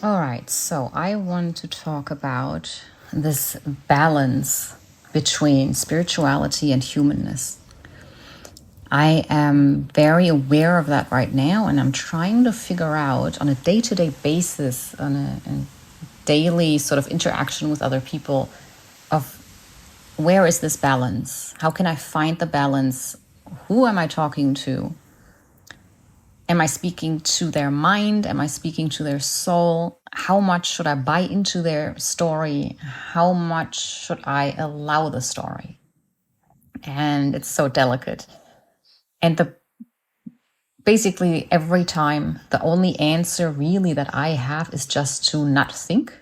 All right, so I want to talk about this balance between spirituality and humanness. I am very aware of that right now, and I'm trying to figure out on a day to day basis, on a daily sort of interaction with other people, of where is this balance? How can I find the balance? Who am I talking to? Am I speaking to their mind? Am I speaking to their soul? How much should I buy into their story? How much should I allow the story? And it's so delicate. And basically every time, the only answer really that I have is just to not think,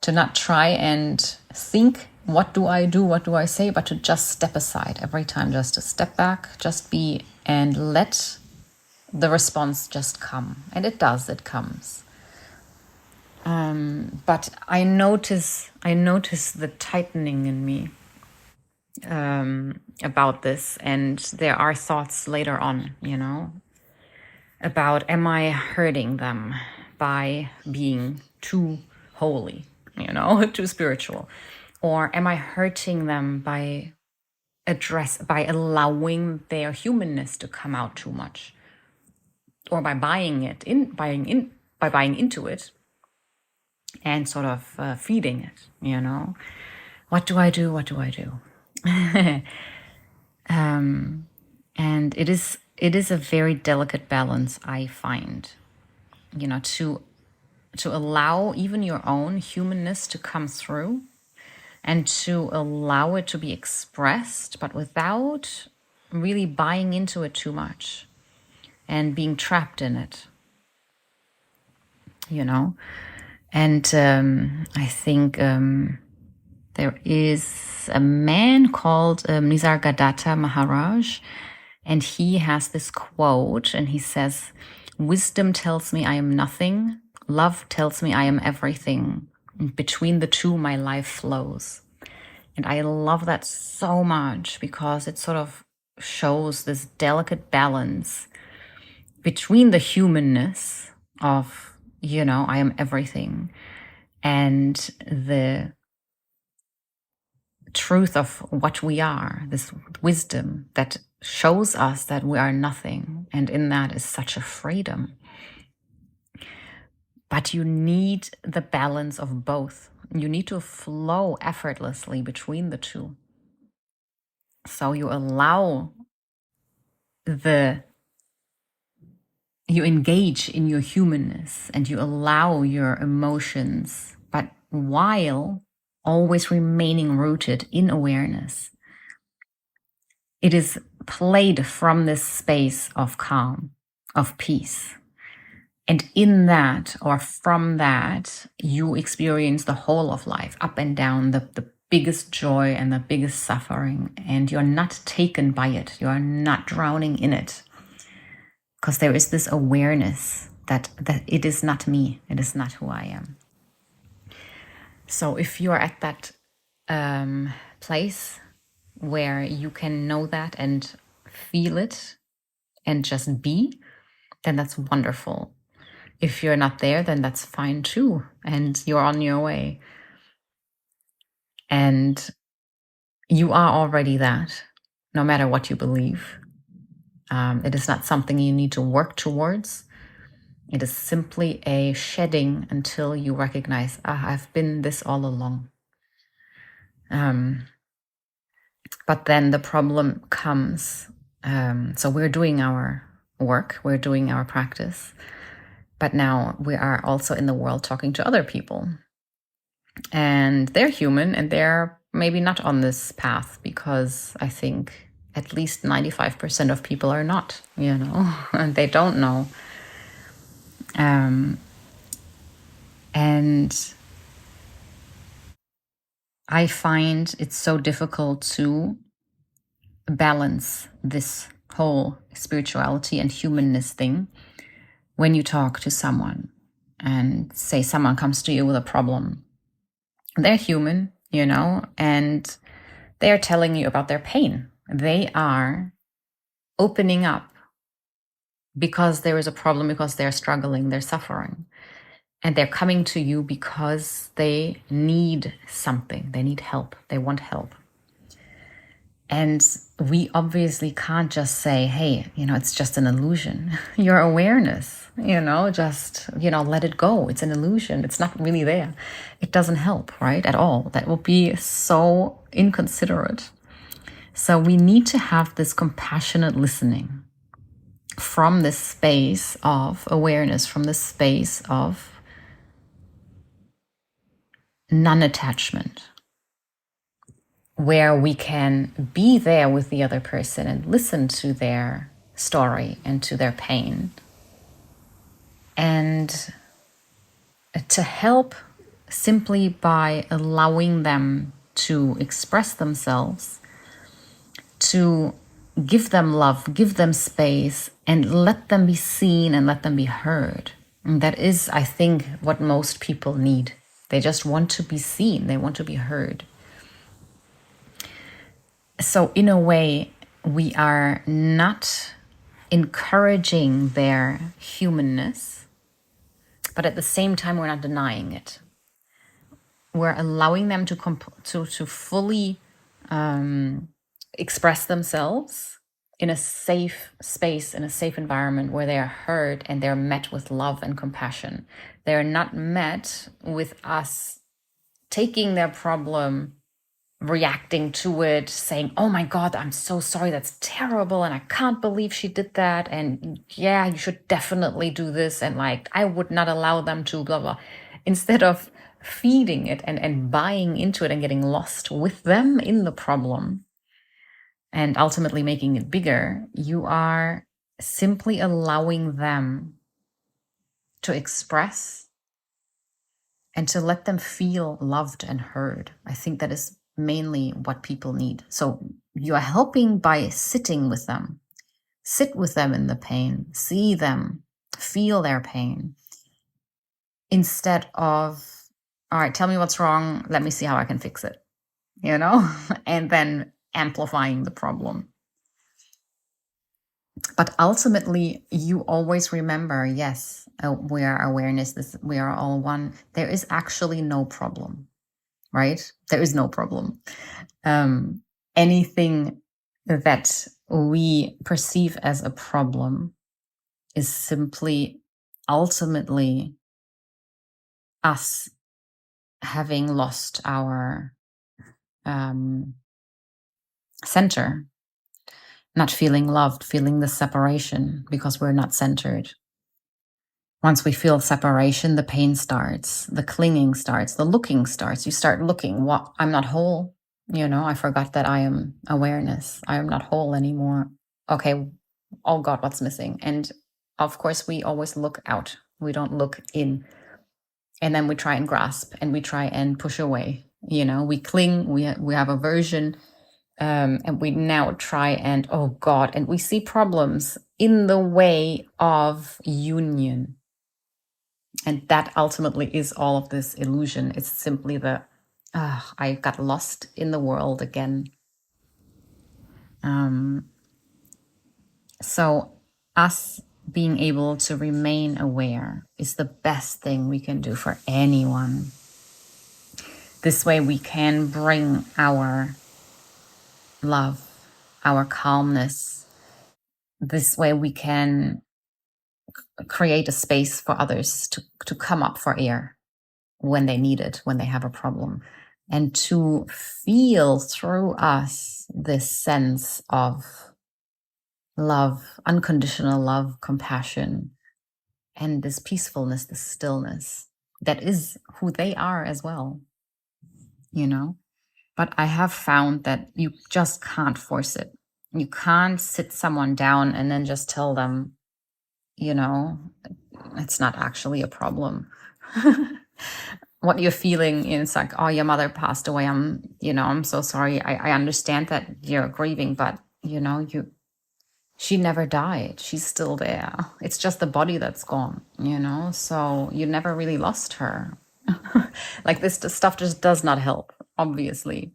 to not try and think, what do I do? What do I say? But to just step aside every time, just to step back, just be, and let the response just come. And it does, it comes. But I notice the tightening in me about this, and there are thoughts later on, about, am I hurting them by being too holy, too spiritual, or am I hurting them by allowing their humanness to come out too much, or by buying into it and sort of feeding it. What do I do? What do I do? And it is a very delicate balance, I find, to allow even your own humanness to come through and to allow it to be expressed, but without really buying into it too much and being trapped in it, And I think there is a man called Nisargadatta Maharaj, and he has this quote, and he says, "Wisdom tells me I am nothing. Love tells me I am everything. Between the two, my life flows." And I love that so much because it sort of shows this delicate balance between the humanness of, I am everything, and the truth of what we are, this wisdom that shows us that we are nothing. And in that is such a freedom. But you need the balance of both. You need to flow effortlessly between the two. So you engage in your humanness and you allow your emotions, but while always remaining rooted in awareness. It is played from this space of calm, of peace. And in that, or from that, you experience the whole of life, up and down, the biggest joy and the biggest suffering. And you're not taken by it. You are not drowning in it. Because there is this awareness that it is not me. It is not who I am. So if you are at that place where you can know that and feel it and just be, then that's wonderful. If you're not there, then that's fine too. And you're on your way. And you are already that, no matter what you believe. It is not something you need to work towards. It is simply a shedding until you recognize, I've been this all along. But then the problem comes. So we're doing our work, we're doing our practice. But now we are also in the world talking to other people. And they're human and they're maybe not on this path, because I think at least 95% of people are not, and they don't know. And I find it's so difficult to balance this whole spirituality and humanness thing when you talk to someone, and say someone comes to you with a problem. They're human, and they're telling you about their pain. They are opening up because there is a problem, because they're struggling, they're suffering. And they're coming to you because they need something. They need help. They want help. And we obviously can't just say, hey, it's just an illusion. Your awareness, just, let it go. It's an illusion. It's not really there. It doesn't help, right? At all. That would be so inconsiderate. So we need to have this compassionate listening from this space of awareness, from this space of non-attachment, where we can be there with the other person and listen to their story and to their pain, and to help simply by allowing them to express themselves, to give them love, give them space, and let them be seen and let them be heard. And that is, I think, what most people need. They just want to be seen. They want to be heard. So in a way, we are not encouraging their humanness, but at the same time, we're not denying it. We're allowing them to fully express themselves in a safe space, in a safe environment where they are heard and they're met with love and compassion. They're not met with us taking their problem, reacting to it, saying, oh my God, I'm so sorry, that's terrible, and I can't believe she did that, and yeah, you should definitely do this, and like, I would not allow them to, blah, blah. Instead of feeding it and buying into it and getting lost with them in the problem and ultimately making it bigger, you are simply allowing them to express and to let them feel loved and heard. I think that is mainly what people need. So you are helping by sitting with them. Sit with them in the pain. See them. Feel their pain. Instead of, all right, tell me what's wrong. Let me see how I can fix it. And then amplifying the problem. But ultimately, you always remember, yes, we are awareness. We are all one. There is actually no problem. Right? There is no problem. Anything that we perceive as a problem is simply ultimately us having lost our center, not feeling loved, feeling the separation because we're not centered. Once we feel separation, the pain starts, the clinging starts, the looking starts. You start looking, what? I'm not whole. I forgot that I am awareness. I am not whole anymore. Okay, oh God, what's missing? And of course, we always look out. We don't look in. And then we try and grasp and we try and push away. We cling, we have aversion, and we now try and, oh God, and we see problems in the way of union. And that ultimately is all of this illusion. It's simply the, I got lost in the world again. So us being able to remain aware is the best thing we can do for anyone. This way we can bring our love, our calmness. This way we can create a space for others to come up for air when they need it, when they have a problem, and to feel through us this sense of love, unconditional love, compassion, and this peacefulness, this stillness that is who they are as well, But I have found that you just can't force it. You can't sit someone down and then just tell them, it's not actually a problem. What you're feeling is like, oh, your mother passed away. I'm so sorry. I understand that you're grieving, but she never died. She's still there. It's just the body that's gone, so you never really lost her. Like this stuff just does not help, obviously.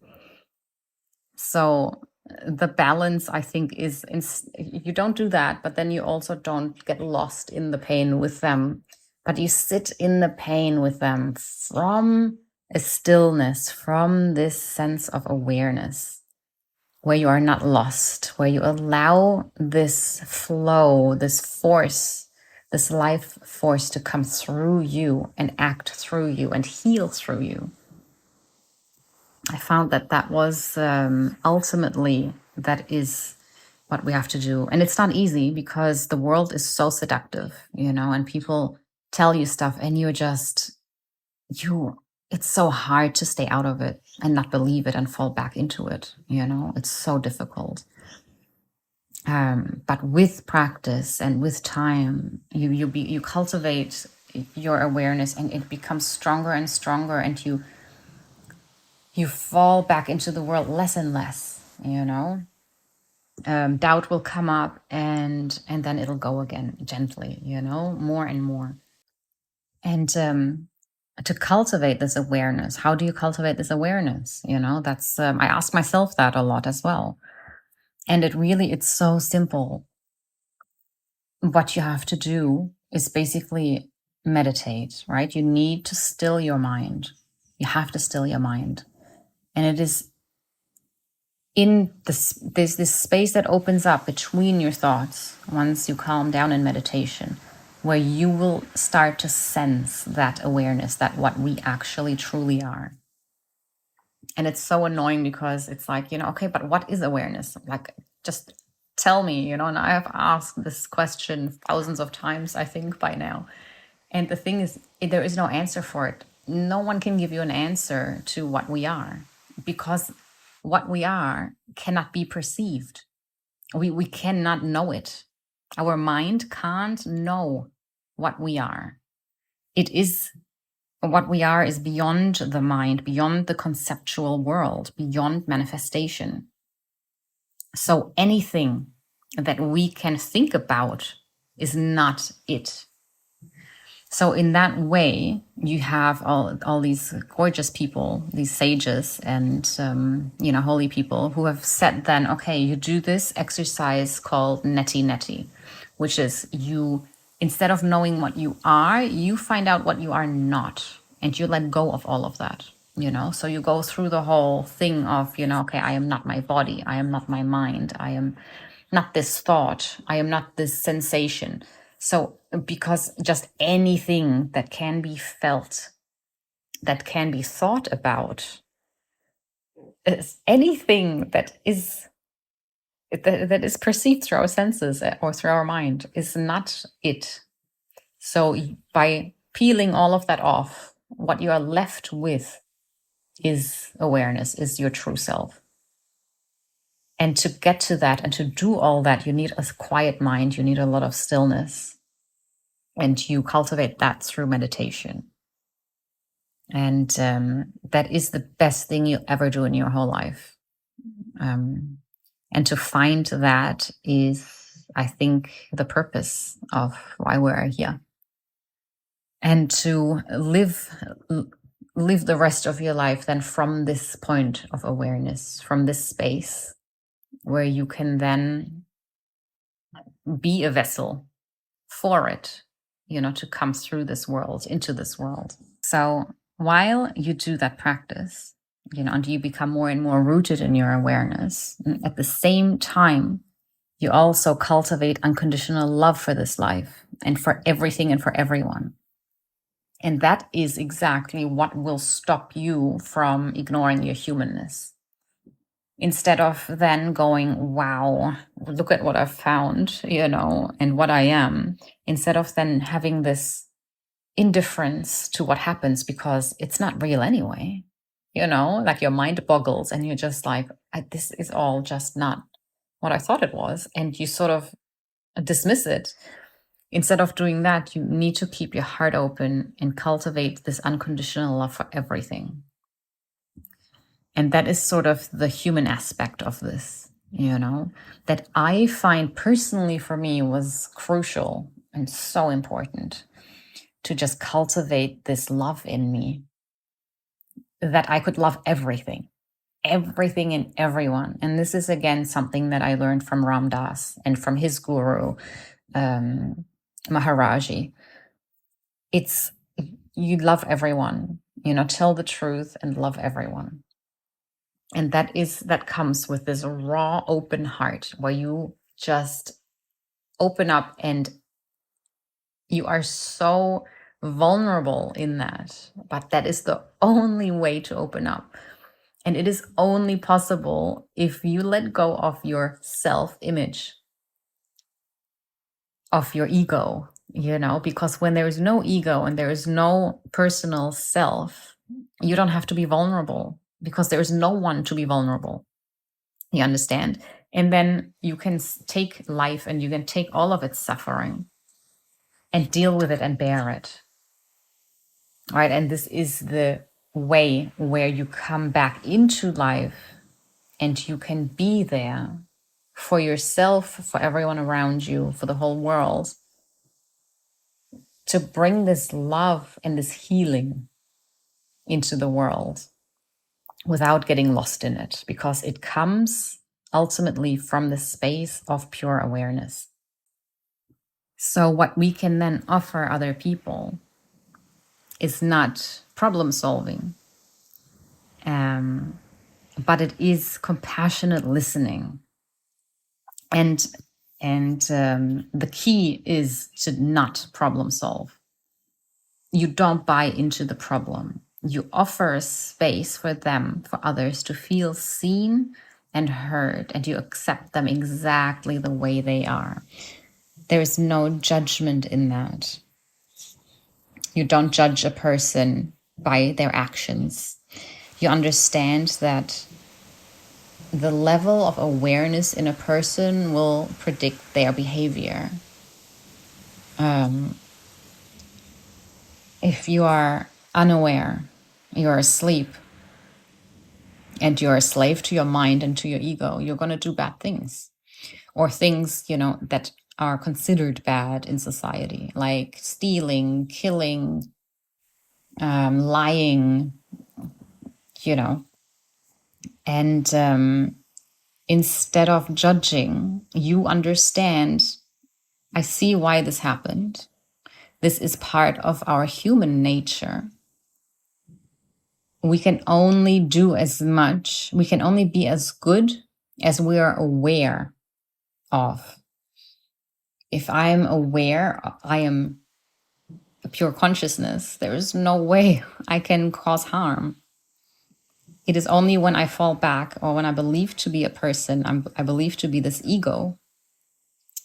So the balance, I think, is you don't do that, but then you also don't get lost in the pain with them. but you sit in the pain with them from a stillness, from this sense of awareness, where you are not lost, where you allow this flow, this force, this life force to come through you and act through you and heal through you. I found that that was ultimately, that is what we have to do. And it's not easy because the world is so seductive, and people tell you stuff and it's so hard to stay out of it and not believe it and fall back into it. It's so difficult. But with practice and with time, you cultivate your awareness, and it becomes stronger and stronger, and you fall back into the world less and less. Doubt will come up, and then it'll go again gently. More and more. And to cultivate this awareness, how do you cultivate this awareness? That's I ask myself that a lot as well. And it's so simple. What you have to do is basically meditate, right? You need to still your mind. You have to still your mind. And it is in there's this space that opens up between your thoughts once you calm down in meditation, where you will start to sense that awareness, that what we actually truly are. And it's so annoying because it's like, okay, but what is awareness? Like, just tell me, and I have asked this question thousands of times, I think, by now. And the thing is, there is no answer for it. No one can give you an answer to what we are, because what we are cannot be perceived. We cannot know it. Our mind can't know what we are. What we are is beyond the mind, beyond the conceptual world, beyond manifestation. So anything that we can think about is not it. So in that way, you have all these gorgeous people, these sages and, holy people who have said then, okay, you do this exercise called neti neti, which is instead of knowing what you are, you find out what you are not, and you let go of all of that, So you go through the whole thing of, okay, I am not my body. I am not my mind. I am not this thought. I am not this sensation. So because just anything that can be felt, that can be thought about, anything that is perceived through our senses or through our mind is not it. So by peeling all of that off, what you are left with is awareness, is your true self. And to get to that and to do all that, you need a quiet mind, you need a lot of stillness. And you cultivate that through meditation. And that is the best thing you'll ever do in your whole life. And to find that is, I think, the purpose of why we're here. And to live the rest of your life then from this point of awareness, from this space where you can then be a vessel for it, to come through this world, into this world. So while you do that practice, and you become more and more rooted in your awareness, at the same time, you also cultivate unconditional love for this life and for everything and for everyone. And that is exactly what will stop you from ignoring your humanness. Instead of then going, wow, look at what I've found, and what I am. Instead of then having this indifference to what happens because it's not real anyway, like your mind boggles and you're just like, this is all just not what I thought it was. And you sort of dismiss it. Instead of doing that, you need to keep your heart open and cultivate this unconditional love for everything. And that is sort of the human aspect of this, that I find personally for me was crucial and so important to just cultivate this love in me, that I could love everything and everyone. And this is, again, something that I learned from Ram Dass and from his guru, Maharaji. it's you love everyone, tell the truth and love everyone. And that comes with this raw, open heart where you just open up, and you are so vulnerable in that. But that is the only way to open up. And it is only possible if you let go of your self-image, of your ego, because when there is no ego and there is no personal self, you don't have to be vulnerable because there is no one to be vulnerable. You understand? And then you can take life and you can take all of its suffering and deal with it and bear it. Right? And this is the way where you come back into life and you can be there for yourself, for everyone around you, for the whole world, to bring this love and this healing into the world without getting lost in it, because it comes ultimately from the space of pure awareness. So what we can then offer other people is not problem solving, but it is compassionate listening. And the key is to not problem solve. You don't buy into the problem. You offer a space for them, for others to feel seen and heard, and you accept them exactly the way they are. There is no judgment in that. You don't judge a person by their actions. You understand that the level of awareness in a person will predict their behavior. If you are unaware, you're asleep, and you're a slave to your mind and to your ego, you're going to do bad things, or things, that are considered bad in society, like stealing, killing, lying, and instead of judging, you understand, I see why this happened. This is part of our human nature. We can only do as much, we can only be as good as we are aware of. If I'm aware, I am a pure consciousness, there is no way I can cause harm. It is only when I fall back, or when I believe to be a person, I believe to be this ego,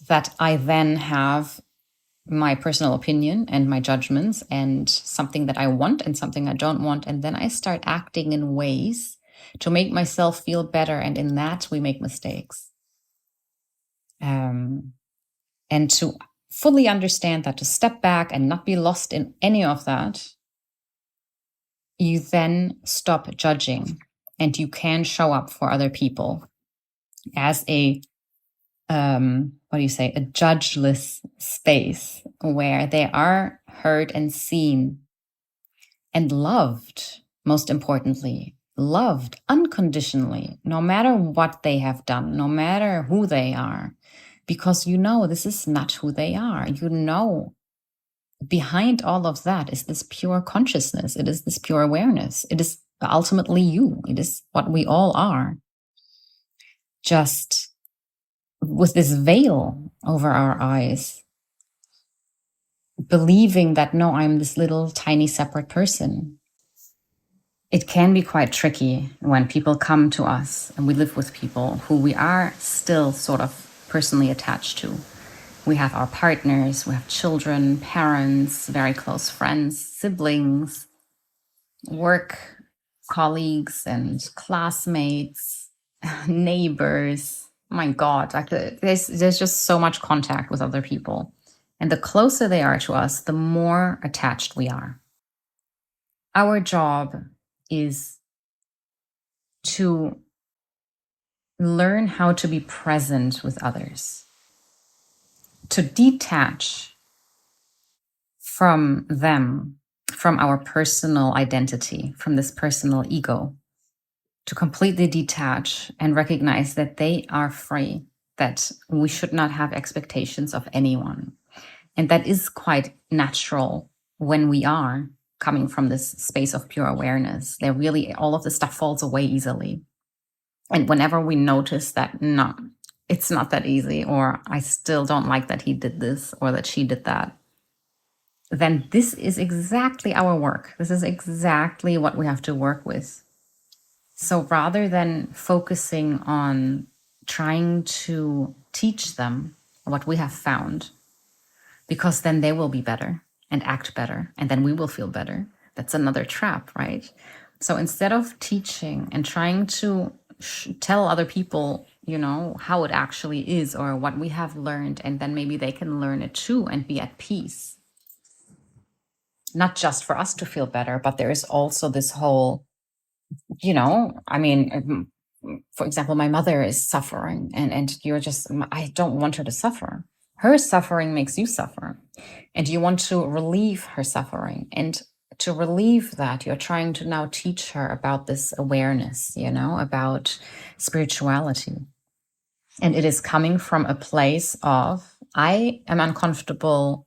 that I then have my personal opinion and my judgments and something that I want and something I don't want. And then I start acting in ways to make myself feel better. And in that, we make mistakes. And to fully understand that, to step back and not be lost in any of that, you then stop judging, and you can show up for other people as a a judgeless space where they are heard and seen and loved, most importantly, loved unconditionally, no matter what they have done, no matter who they are, because this is not who they are. Behind all of that is this pure consciousness. It is this pure awareness. It is ultimately you. It is what we all are. Just with this veil over our eyes, believing that, no, I'm this little tiny separate person. It can be quite tricky when people come to us and we live with people who we are still sort of personally attached to. We have our partners, we have children, parents, very close friends, siblings, work colleagues and classmates, neighbors. My God, there's just so much contact with other people. And the closer they are to us, the more attached we are. Our job is to learn how to be present with others, to detach from them, from our personal identity, from this personal ego, to completely detach and recognize that they are free, that we should not have expectations of anyone. And that is quite natural when we are coming from this space of pure awareness, there really, all of this stuff falls away easily. And whenever we notice that, no, it's not that easy, or I still don't like that he did this or that she did that, then this is exactly our work. This is exactly what we have to work with. So rather than focusing on trying to teach them what we have found, because then they will be better and act better, and then we will feel better. That's another trap, right? So instead of teaching and trying to tell other people, how it actually is or what we have learned, and then maybe they can learn it too and be at peace. Not just for us to feel better, but there is also this whole, for example, my mother is suffering and you're just, I don't want her to suffer. Her suffering makes you suffer, and you want to relieve her suffering. And to relieve that, you're trying to now teach her about this awareness, about spirituality. And it is coming from a place of, I am uncomfortable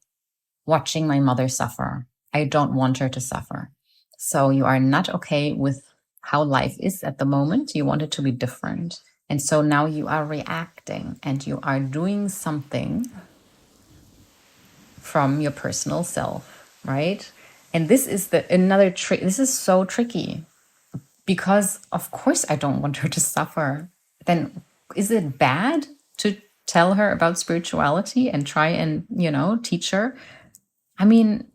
watching my mother suffer. I don't want her to suffer. So you are not okay with how life is at the moment. You want it to be different. And so now you are reacting and you are doing something from your personal self, right? And this is another trick. This is so tricky because of course I don't want her to suffer. Then is it bad to tell her about spirituality and try and, teach her? I mean,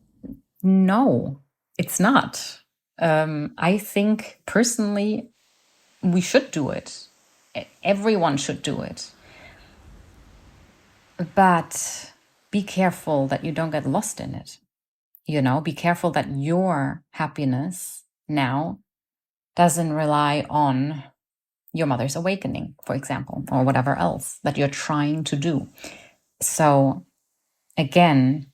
no, it's not. I think personally, we should do it. Everyone should do it. But be careful that you don't get lost in it. Be careful that your happiness now doesn't rely on your mother's awakening, for example, or whatever else that you're trying to do. So again,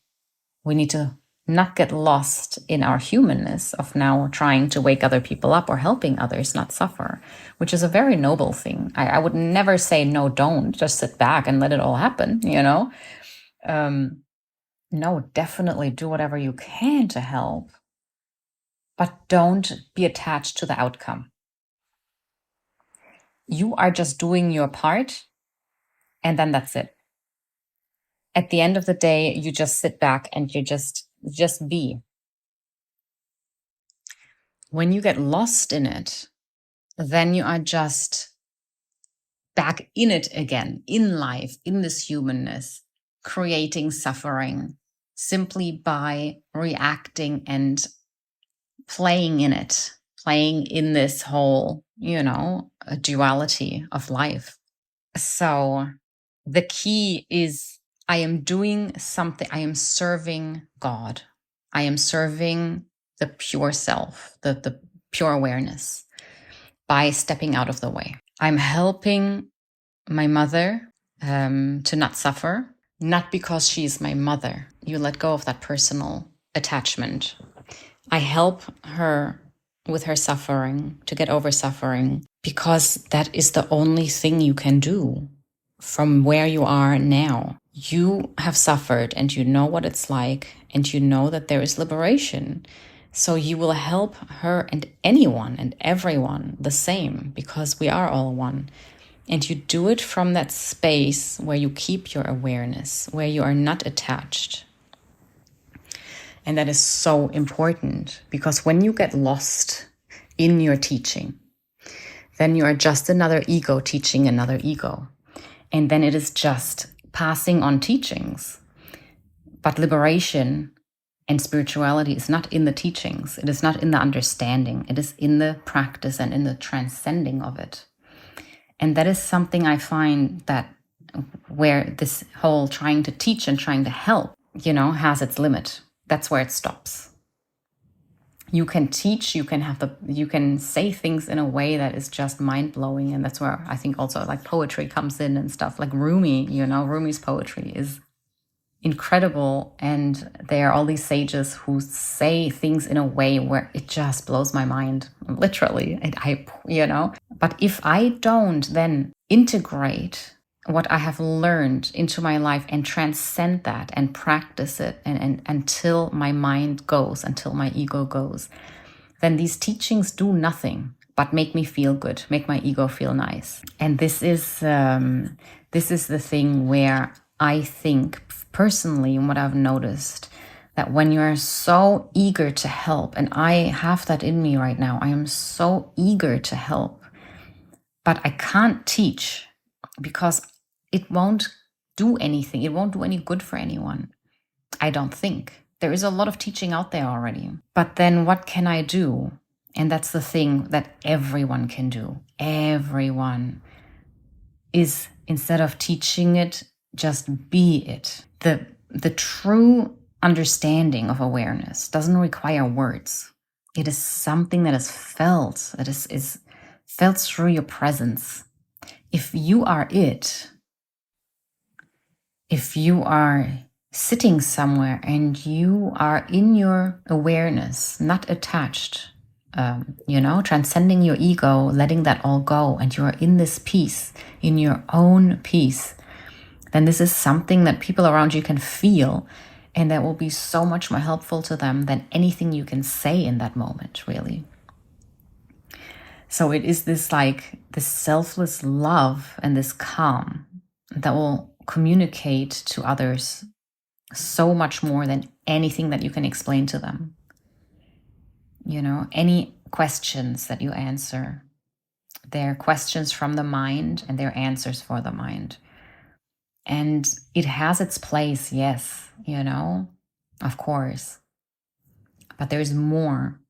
we need to not get lost in our humanness of now trying to wake other people up or helping others not suffer, which is a very noble thing. I would never say, no, don't just sit back and let it all happen, no, definitely do whatever you can to help, but don't be attached to the outcome. You are just doing your part, and then that's it. At the end of the day, you just sit back and you just be. When you get lost in it, then you are just back in it again, in life, in this humanness, creating suffering simply by reacting and playing in it, playing in this whole, duality of life. So the key is I am doing something, I am serving God. I am serving the pure self, the pure awareness by stepping out of the way. I'm helping my mother to not suffer, not because she's my mother. You let go of that personal attachment. I help her with her suffering, to get over suffering, because that is the only thing you can do from where you are now. You have suffered and you know what it's like, and you know that there is liberation. So you will help her and anyone and everyone the same, because we are all one. And you do it from that space where you keep your awareness, where you are not attached. And that is so important, because when you get lost in your teaching, then you are just another ego teaching another ego. And then it is just passing on teachings. But liberation and spirituality is not in the teachings. It is not in the understanding. It is in the practice and in the transcending of it. And that is something I find that where this whole trying to teach and trying to help, has its limit. That's where it stops. You can teach, you can say things in a way that is just mind-blowing. And that's where I think also like poetry comes in and stuff. Like Rumi, Rumi's poetry is incredible. And there are all these sages who say things in a way where it just blows my mind, literally. But if I don't then integrate what I have learned into my life and transcend that and practice it and until my mind goes, until my ego goes, then these teachings do nothing but make me feel good, make my ego feel nice. And this is the thing where I think personally, what I've noticed, that when you're so eager to help, and I have that in me right now, I am so eager to help, but I can't teach because it won't do anything. It won't do any good for anyone. I don't think. There is a lot of teaching out there already. But then what can I do? And that's the thing that everyone can do. Everyone is, instead of teaching it, just be it. The true understanding of awareness doesn't require words. It is something that is felt, that is felt through your presence. If you are it, if you are sitting somewhere and you are in your awareness, not attached, transcending your ego, letting that all go, and you are in this peace, in your own peace, then this is something that people around you can feel, and that will be so much more helpful to them than anything you can say in that moment, really. So it is this selfless love and this calm that will communicate to others so much more than anything that you can explain to them. Any questions that you answer, they're questions from the mind and they're answers for the mind. And it has its place, yes, of course. But there's more.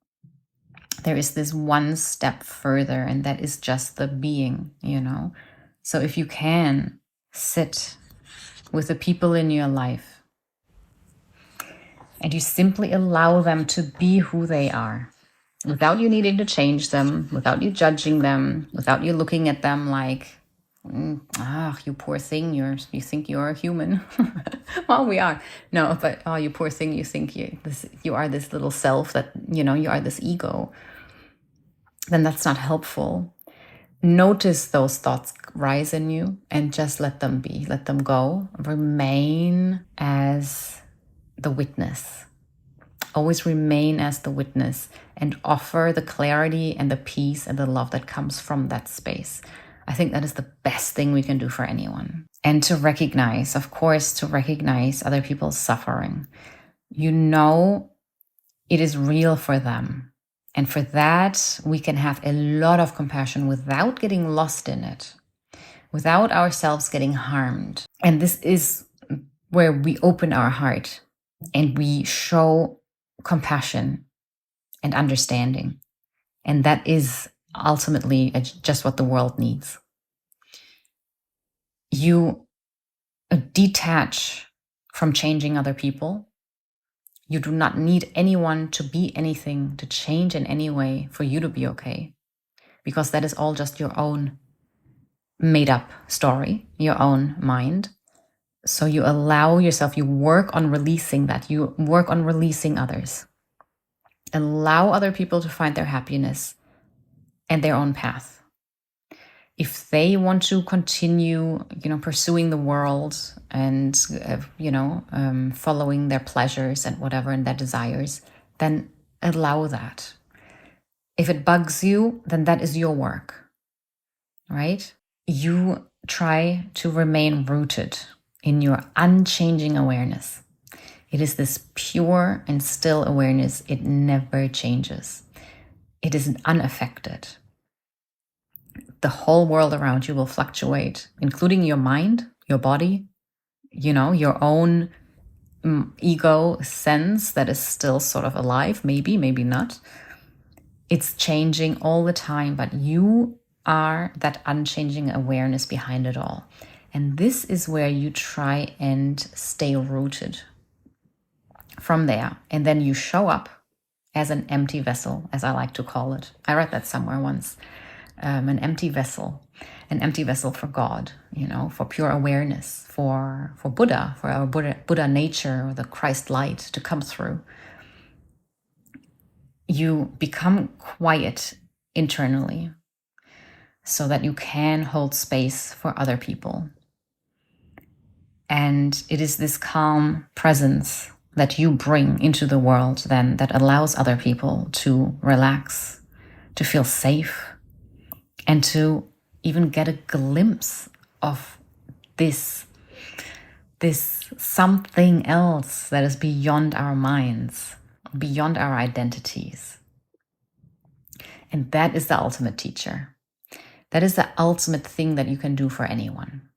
There is this one step further, and that is just the being, So if you can sit with the people in your life and you simply allow them to be who they are, without you needing to change them, without you judging them, without you looking at them like, you poor thing, you think you're a human. Well, we are. No, but you poor thing, you think you are this little self that, you are this ego. Then that's not helpful. Notice those thoughts rise in you and just let them be, let them go. Remain as the witness. Always remain as the witness and offer the clarity and the peace and the love that comes from that space. I think that is the best thing we can do for anyone. And to recognize, of course, to recognize other people's suffering. It is real for them. And for that, we can have a lot of compassion without getting lost in it, without ourselves getting harmed. And this is where we open our heart and we show compassion and understanding. And that is ultimately just what the world needs. You detach from changing other people. You do not need anyone to be anything, to change in any way for you to be okay, because that is all just your own made up story, your own mind. So you allow yourself, you work on releasing that, you work on releasing others. Allow other people to find their happiness and their own path. If they want to continue, pursuing the world and, following their pleasures and whatever and their desires, then allow that. If it bugs you, then that is your work, right? You try to remain rooted in your unchanging awareness. It is this pure and still awareness. It never changes. It is unaffected. The whole world around you will fluctuate, including your mind, your body, your own ego sense that is still sort of alive, maybe not. It's changing all the time, but you are that unchanging awareness behind it all. And this is where you try and stay rooted from there. And then you show up as an empty vessel, as I like to call it. I read that somewhere once. An empty vessel for God, for pure awareness, for Buddha, for our Buddha nature, or the Christ light to come through. You become quiet internally so that you can hold space for other people. And it is this calm presence that you bring into the world then that allows other people to relax, to feel safe, and to even get a glimpse of this something else that is beyond our minds, beyond our identities. And that is the ultimate teacher. That is the ultimate thing that you can do for anyone,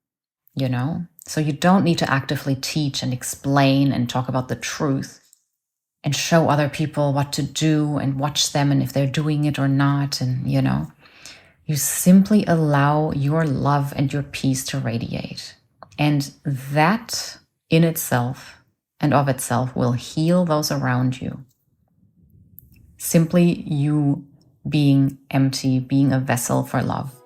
you know? So you don't need to actively teach and explain and talk about the truth and show other people what to do and watch them and if they're doing it or not. And, you know, you simply allow your love and your peace to radiate. And that in itself and of itself will heal those around you. Simply you being empty, being a vessel for love.